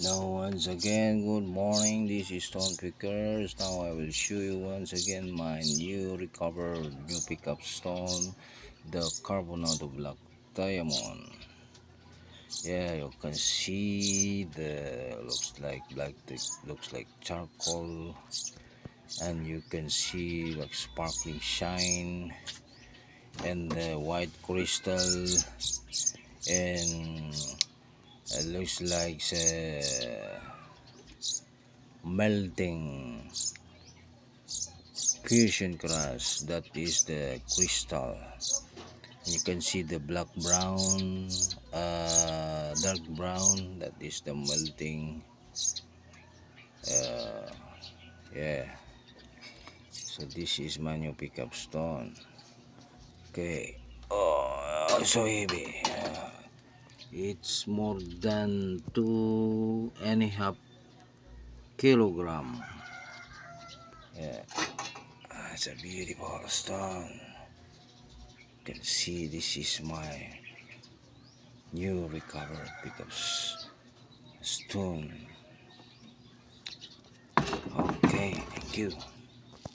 Now once again, good morning, this is Stone Pickers. Now I will show you once again my new recovered new pickup stone, the Carbonado Black Diamond. Yeah, you can see the looks like charcoal, and you can see like sparkling shine and the white crystal, and it looks like melting fusion crust. That is the crystal. You can see the black brown, dark brown. That is the melting. uh, yeah, so this is my new pickup stone. Okay. Oh, so heavy. It's more than 2.5 kilogram. Yeah, it's a beautiful stone. You can see this is my new recovered pickup stone. Okay, thank you.